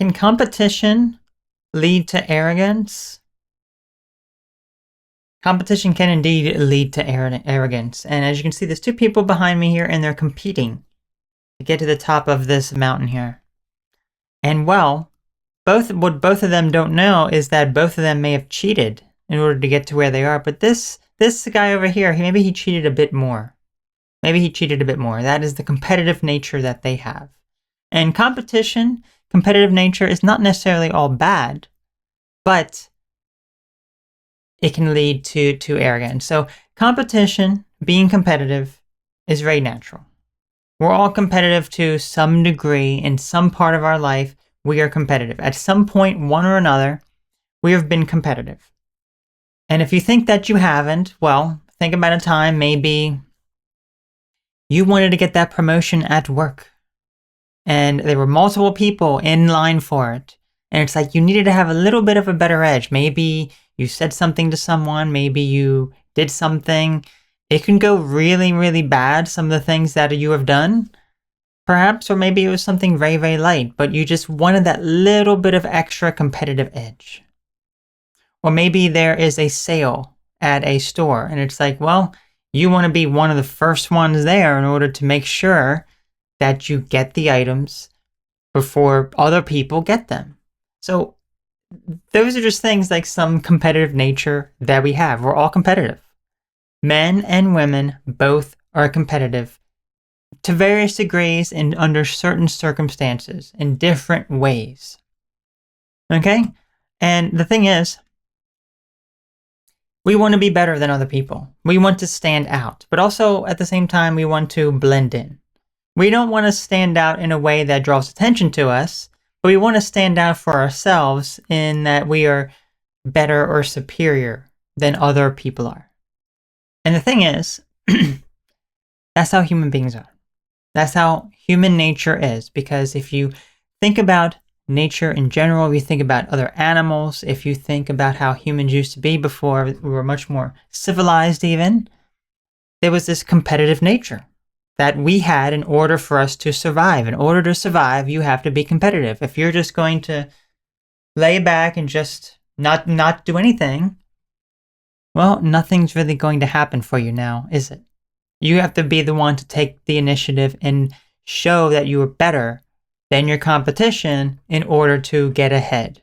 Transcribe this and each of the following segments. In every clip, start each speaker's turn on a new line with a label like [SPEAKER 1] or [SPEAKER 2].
[SPEAKER 1] Can competition lead to arrogance? Competition can indeed lead to arrogance. And as you can see, there's two people behind me here, and they're competing to get to the top of this mountain here. And well, what both of them don't know is that both of them may have cheated in order to get to where they are. But this guy over here, maybe he cheated a bit more. Maybe he cheated a bit more. That is the competitive nature that they have. And competitive nature is not necessarily all bad, but it can lead to arrogance. So competition, being competitive, is very natural. We're all competitive to some degree. In some part of our life, we are competitive. At some point, one or another, we have been competitive. And if you think that you haven't, well, think about a time maybe you wanted to get that promotion at work, and there were multiple people in line for it. And it's like you needed to have a little bit of a better edge. Maybe you said something to someone, maybe you did something. It can go really, really bad, some of the things that you have done, perhaps, or maybe it was something very, very light, but you just wanted that little bit of extra competitive edge. Or maybe there is a sale at a store, and it's like, well, you want to be one of the first ones there in order to make sure that you get the items before other people get them. So those are just things like some competitive nature that we have. We're all competitive. Men and women both are competitive to various degrees and under certain circumstances in different ways. Okay? And the thing is, we want to be better than other people. We want to stand out, but also at the same time, we want to blend in. We don't want to stand out in a way that draws attention to us, but we want to stand out for ourselves in that we are better or superior than other people are. And the thing is, that's how human beings are. That's how human nature is, because if you think about nature in general, if you think about other animals, if you think about how humans used to be before we were much more civilized even, there was this competitive nature that we had in order for us to survive. In order to survive, you have to be competitive. If you're just going to lay back and just not do anything, well, nothing's really going to happen for you now, is it? You have to be the one to take the initiative and show that you are better than your competition in order to get ahead.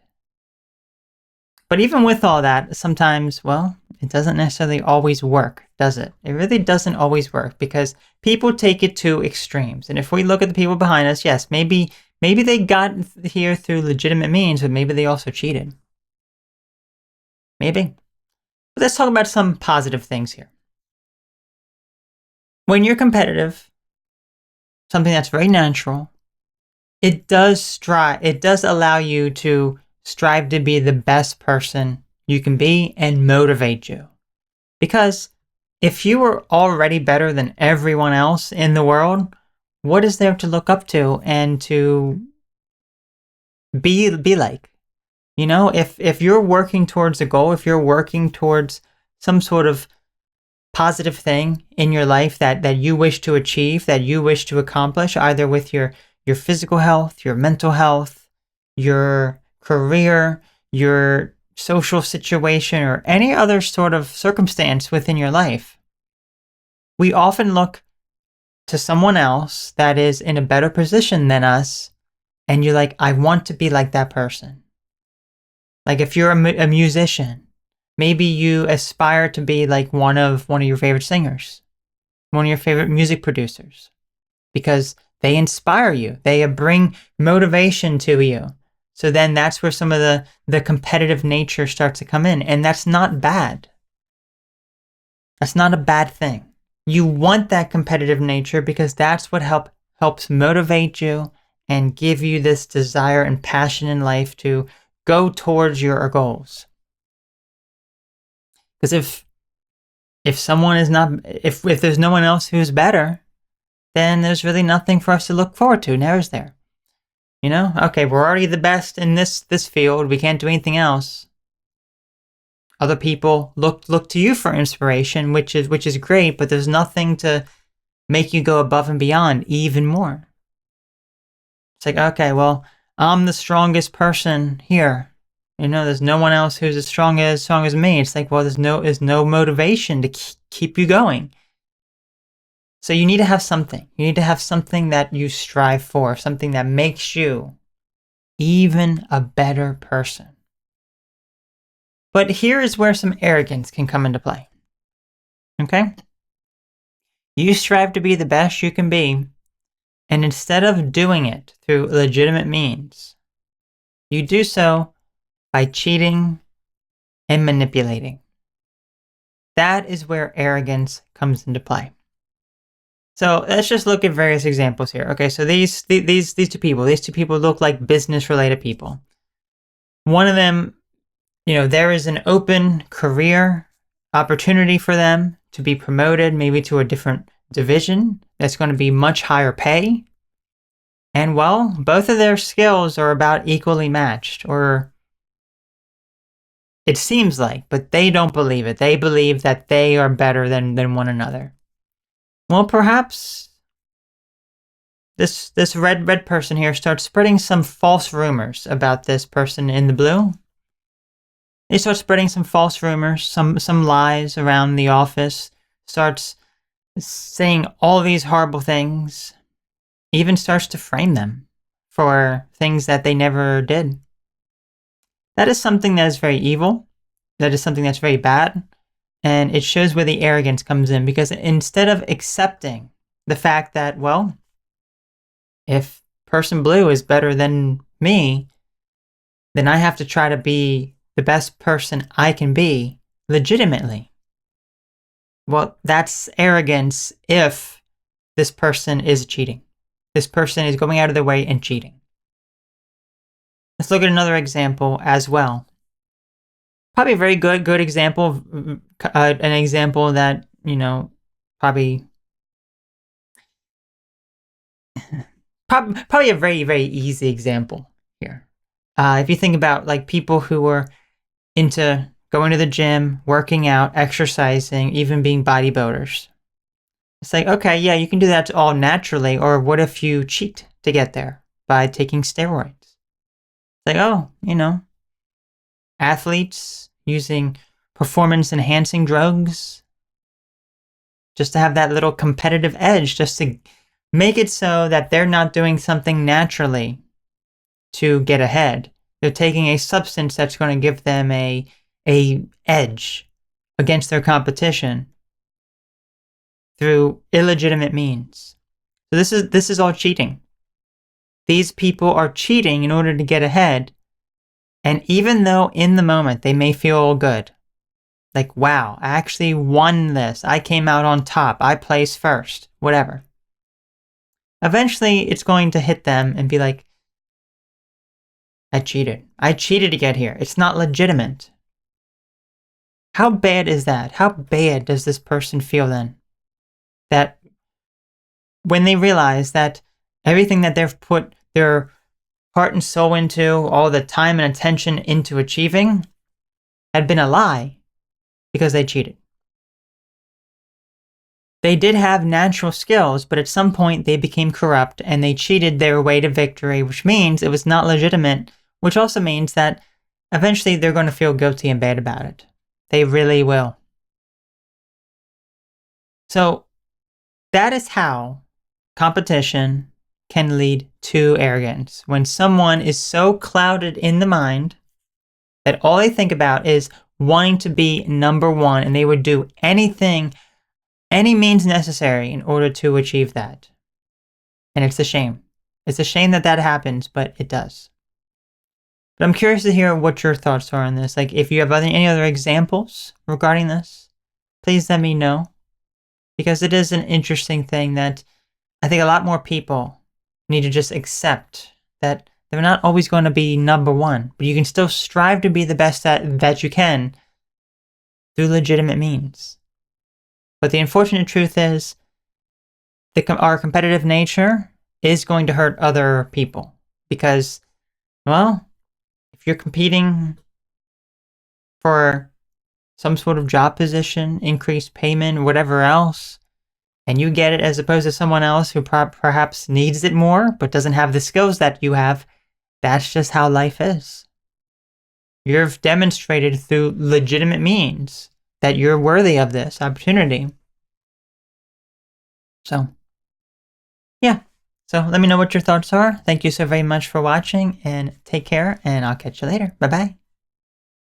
[SPEAKER 1] But even with all that, sometimes, well, it doesn't necessarily always work, does it? It really doesn't always work because people take it to extremes. And if we look at the people behind us, yes, maybe they got here through legitimate means, but maybe they also cheated. Maybe. But let's talk about some positive things here. When you're competitive, something that's very natural, it does allow you to strive to be the best person you can be and motivate you. Because if you were already better than everyone else in the world, what is there to look up to and to be like? You know, if you're working towards a goal, if you're working towards some sort of positive thing in your life that you wish to achieve, that you wish to accomplish, either with your physical health, your mental health, your career, your social situation, or any other sort of circumstance within your life, we often look to someone else that is in a better position than us, and you're like, I want to be like that person. Like if you're a musician, maybe you aspire to be like one of your favorite singers, one of your favorite music producers, because they inspire you. They bring motivation to you. So then that's where some of the competitive nature starts to come in. And that's not bad. That's not a bad thing. You want that competitive nature because that's what helps motivate you and give you this desire and passion in life to go towards your goals. Because if there's no one else who's better, then there's really nothing for us to look forward to, now is there? You know, okay, we're already the best in this field. We can't do anything else. Other people look to you for inspiration, which is great, but there's nothing to make you go above and beyond even more. It's like, okay, well, I'm the strongest person here. There's no one else who's as strong as me. It's like, well, there's no motivation to keep you going. So you need to have something. You need to have something that you strive for, something that makes you even a better person. But here is where some arrogance can come into play. Okay? You strive to be the best you can be, and instead of doing it through legitimate means, you do so by cheating and manipulating. That is where arrogance comes into play. So let's just look at various examples here. Okay, so these two people look like business-related people. One of them, there is an open career opportunity for them to be promoted, maybe to a different division that's going to be much higher pay. And well, both of their skills are about equally matched, or it seems like, but they don't believe it. They believe that they are better than one another. Well, perhaps this red person here starts spreading some false rumors about this person in the blue. They start spreading some false rumors, some lies around the office, starts saying all these horrible things, even starts to frame them for things that they never did. That is something that is very evil. That is something that's very bad. And it shows where the arrogance comes in, because instead of accepting the fact that, well, if person blue is better than me, then I have to try to be the best person I can be legitimately. Well, that's arrogance if this person is cheating. This person is going out of their way and cheating. Let's look at another example as well. Probably a very good example, an example that, probably a very, very easy example here. If you think about like people who are into going to the gym, working out, exercising, even being bodybuilders. It's like, okay, yeah, you can do that all naturally, or what if you cheat to get there by taking steroids? It's like, oh, athletes using performance-enhancing drugs just to have that little competitive edge, just to make it so that they're not doing something naturally to get ahead. They're taking a substance that's going to give them a edge against their competition through illegitimate means. So this is all cheating. These people are cheating in order to get ahead. And even though in the moment they may feel good, like, wow, I actually won this. I came out on top. I placed first, whatever. Eventually it's going to hit them and be like, I cheated. I cheated to get here. It's not legitimate. How bad is that? How bad does this person feel then? That when they realize that everything that they've put their heart and soul into, all the time and attention into achieving, had been a lie because they cheated. They did have natural skills, but at some point they became corrupt and they cheated their way to victory, which means it was not legitimate, which also means that eventually they're going to feel guilty and bad about it. They really will. So that is how competition can lead to arrogance. When someone is so clouded in the mind that all they think about is wanting to be number one, and they would do anything, any means necessary in order to achieve that. And it's a shame. It's a shame that that happens, but it does. But I'm curious to hear what your thoughts are on this. Like, if you have any other examples regarding this, please let me know. Because it is an interesting thing that I think a lot more people need to just accept, that they're not always going to be number one, but you can still strive to be the best that you can through legitimate means. But the unfortunate truth is, our competitive nature is going to hurt other people. Because, well, if you're competing for some sort of job position, increased payment, whatever else, and you get it as opposed to someone else who perhaps needs it more, but doesn't have the skills that you have, That's just how life is. You've demonstrated through legitimate means that you're worthy of this opportunity. So, yeah. So let me know what your thoughts are. Thank you so very much for watching, and take care, and I'll catch you later. Bye-bye.